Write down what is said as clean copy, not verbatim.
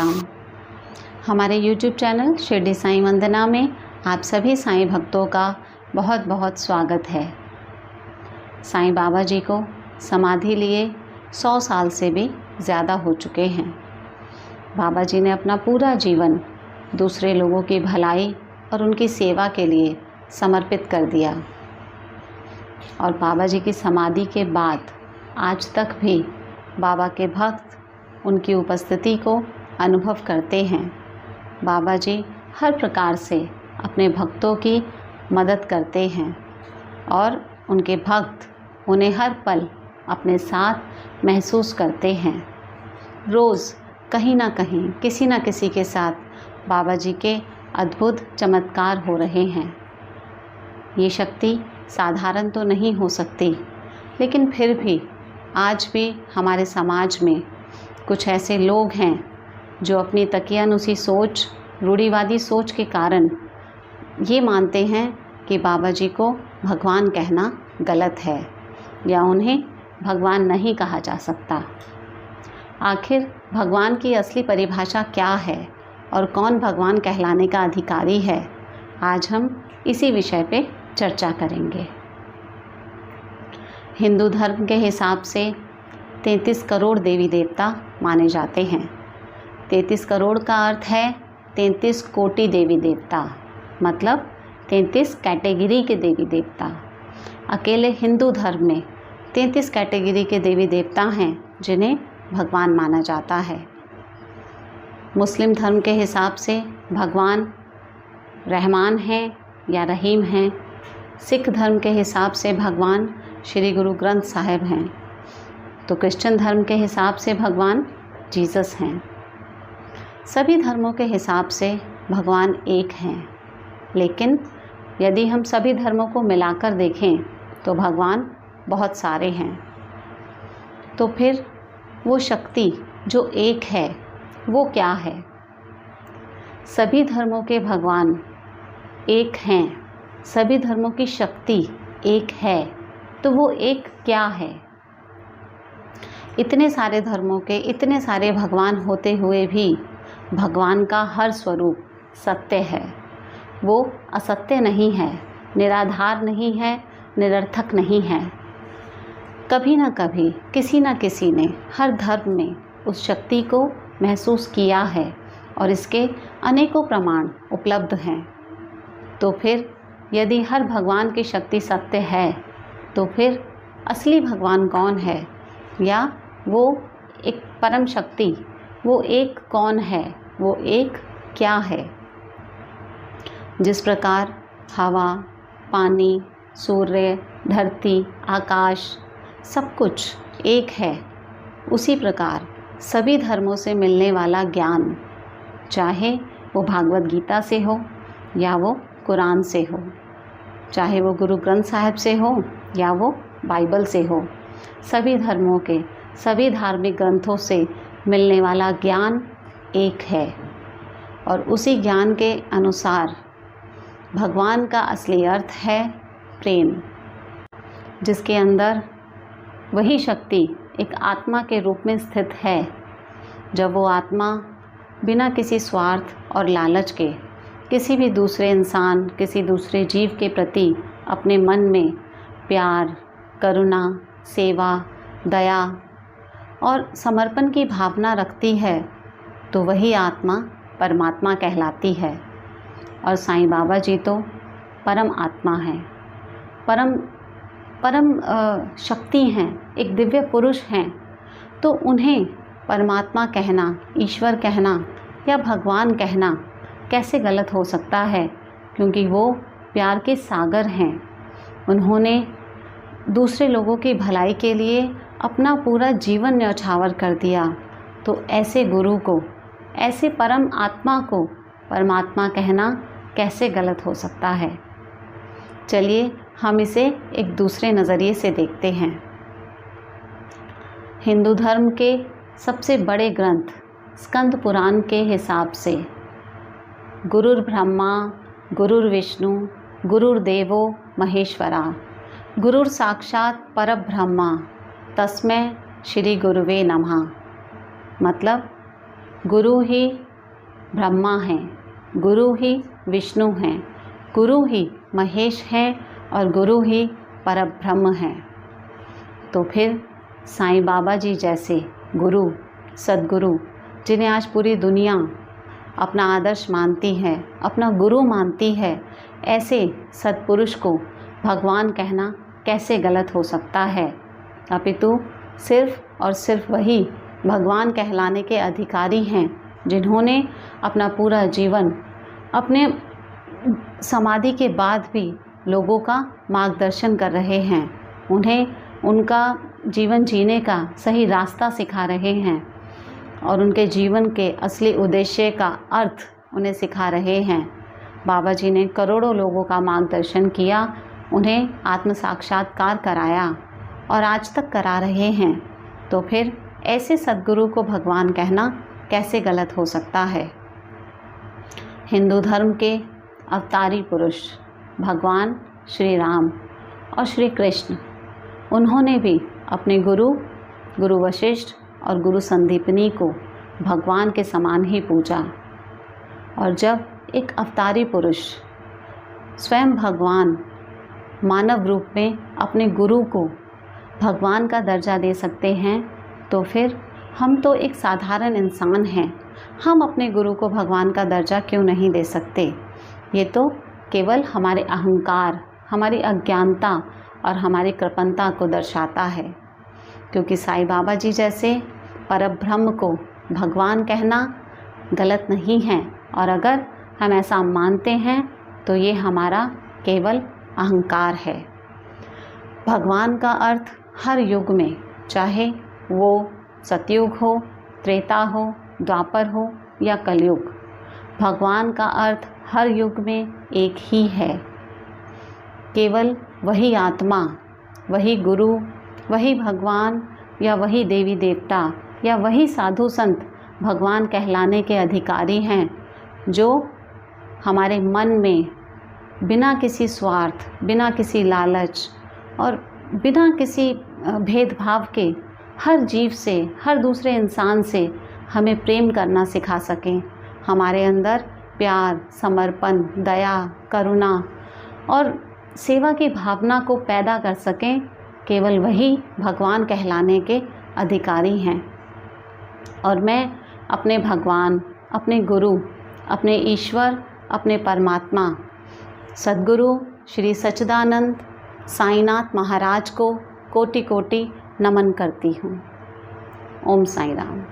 प्रणाम। हमारे YouTube channel Shirdi Sai वंदना में आप सभी साईं भक्तों का बहुत बहुत स्वागत है। साईं बाबा जी को समाधि लिए 100 साल से भी ज़्यादा हो चुके हैं। बाबा जी ने अपना पूरा जीवन दूसरे लोगों की भलाई और उनकी सेवा के लिए समर्पित कर दिया और बाबा जी की समाधि के बाद आज तक भी बाबा के भक्त उनकी उपस्थिति को अनुभव करते हैं। बाबा जी हर प्रकार से अपने भक्तों की मदद करते हैं और उनके भक्त उन्हें हर पल अपने साथ महसूस करते हैं। रोज़ कहीं ना कहीं किसी न किसी के साथ बाबा जी के अद्भुत चमत्कार हो रहे हैं। ये शक्ति साधारण तो नहीं हो सकती, लेकिन फिर भी आज भी हमारे समाज में कुछ ऐसे लोग हैं जो अपनी तकियानुसी सोच, रूढ़िवादी सोच के कारण ये मानते हैं कि बाबा जी को भगवान कहना गलत है या उन्हें भगवान नहीं कहा जा सकता। आखिर भगवान की असली परिभाषा क्या है और कौन भगवान कहलाने का अधिकारी है, आज हम इसी विषय पे चर्चा करेंगे। हिंदू धर्म के हिसाब से 33 करोड़ देवी देवता माने जाते हैं। 33 करोड़ का अर्थ है 33 कोटि देवी देवता, मतलब 33 कैटेगरी के देवी देवता। अकेले हिंदू धर्म में 33 कैटेगरी के देवी देवता हैं जिन्हें भगवान माना जाता है। मुस्लिम धर्म के हिसाब से भगवान रहमान हैं या रहीम हैं। सिख धर्म के हिसाब से भगवान श्री गुरु ग्रंथ साहिब हैं। तो क्रिश्चियन धर्म के हिसाब से भगवान जीसस हैं। सभी धर्मों के हिसाब से भगवान एक हैं, लेकिन यदि हम सभी धर्मों को मिलाकर देखें तो भगवान बहुत सारे हैं। तो फिर वो शक्ति जो एक है वो क्या है? सभी धर्मों के भगवान एक हैं, सभी धर्मों की शक्ति एक है, तो वो एक क्या है? इतने सारे धर्मों के इतने सारे भगवान होते हुए भी भगवान का हर स्वरूप सत्य है। वो असत्य नहीं है, निराधार नहीं है, निरर्थक नहीं है। कभी ना कभी किसी न किसी ने हर धर्म में उस शक्ति को महसूस किया है और इसके अनेकों प्रमाण उपलब्ध हैं। तो फिर यदि हर भगवान की शक्ति सत्य है, तो फिर असली भगवान कौन है, या वो एक परम शक्ति, वो एक कौन है, वो एक क्या है? जिस प्रकार हवा, पानी, सूर्य, धरती, आकाश सब कुछ एक है, उसी प्रकार सभी धर्मों से मिलने वाला ज्ञान, चाहे वो भागवत गीता से हो या वो कुरान से हो, चाहे वो गुरु ग्रंथ साहिब से हो या वो बाइबल से हो, सभी धर्मों के सभी धार्मिक ग्रंथों से मिलने वाला ज्ञान एक है। और उसी ज्ञान के अनुसार भगवान का असली अर्थ है प्रेम, जिसके अंदर वही शक्ति एक आत्मा के रूप में स्थित है। जब वो आत्मा बिना किसी स्वार्थ और लालच के किसी भी दूसरे इंसान, किसी दूसरे जीव के प्रति अपने मन में प्यार, करुणा, सेवा, दया और समर्पण की भावना रखती है, तो वही आत्मा परमात्मा कहलाती है। और साईं बाबा जी तो परम आत्मा हैं, परम शक्ति हैं, एक दिव्य पुरुष हैं। तो उन्हें परमात्मा कहना, ईश्वर कहना या भगवान कहना कैसे गलत हो सकता है? क्योंकि वो प्यार के सागर हैं। उन्होंने दूसरे लोगों की भलाई के लिए अपना पूरा जीवन न्यौछावर कर दिया। तो ऐसे गुरु को, ऐसे परम आत्मा को परमात्मा कहना कैसे गलत हो सकता है? चलिए हम इसे एक दूसरे नज़रिए से देखते हैं। हिंदू धर्म के सबसे बड़े ग्रंथ स्कंद पुराण के हिसाब से गुरुर् ब्रह्मा गुरुर्विष्णु गुरुर्देवो महेश्वरा गुरुर साक्षात परब्रह्मा तस्मै श्री गुरुवे नमः। मतलब गुरु ही ब्रह्मा हैं, गुरु ही विष्णु हैं, गुरु ही महेश हैं और गुरु ही परब्रह्म हैं। तो फिर साईं बाबा जी जैसे गुरु, सद्गुरु, जिन्हें आज पूरी दुनिया अपना आदर्श मानती है, अपना गुरु मानती है, ऐसे सत्पुरुष को भगवान कहना कैसे गलत हो सकता है। अपितु सिर्फ और सिर्फ वही भगवान कहलाने के अधिकारी हैं जिन्होंने अपना पूरा जीवन अपने समाधि के बाद भी लोगों का मार्गदर्शन कर रहे हैं, उन्हें उनका जीवन जीने का सही रास्ता सिखा रहे हैं और उनके जीवन के असली उद्देश्य का अर्थ उन्हें सिखा रहे हैं। बाबा जी ने करोड़ों लोगों का मार्गदर्शन किया, उन्हें आत्म साक्षात्कार कराया और आज तक करा रहे हैं। तो फिर ऐसे सद्गुरु को भगवान कहना कैसे गलत हो सकता है। हिंदू धर्म के अवतारी पुरुष भगवान श्री राम और श्री कृष्ण, उन्होंने भी अपने गुरु वशिष्ठ और गुरु संदीपनी को भगवान के समान ही पूजा। और जब एक अवतारी पुरुष स्वयं भगवान मानव रूप में अपने गुरु को भगवान का दर्जा दे सकते हैं, तो फिर हम तो एक साधारण इंसान हैं, हम अपने गुरु को भगवान का दर्जा क्यों नहीं दे सकते। ये तो केवल हमारे अहंकार, हमारी अज्ञानता और हमारी कृपणता को दर्शाता है, क्योंकि साईं बाबा जी जैसे परब्रह्म को भगवान कहना गलत नहीं है। और अगर हम ऐसा मानते हैं तो ये हमारा केवल अहंकार है। भगवान का अर्थ हर युग में, चाहे वो सतयुग हो, त्रेता हो, द्वापर हो या कलयुग, भगवान का अर्थ हर युग में एक ही है। केवल वही आत्मा, वही गुरु, वही भगवान या वही देवी देवता या वही साधु संत भगवान कहलाने के अधिकारी हैं, जो हमारे मन में बिना किसी स्वार्थ, बिना किसी लालच और बिना किसी भेदभाव के हर जीव से, हर दूसरे इंसान से हमें प्रेम करना सिखा सकें, हमारे अंदर प्यार, समर्पण, दया, करुणा और सेवा की भावना को पैदा कर सकें। केवल वही भगवान कहलाने के अधिकारी हैं। और मैं अपने भगवान, अपने गुरु, अपने ईश्वर, अपने परमात्मा सद्गुरु श्री सच्चिदानंद साईनाथ महाराज को कोटि कोटि नमन करती हूँ। ओम साई राम।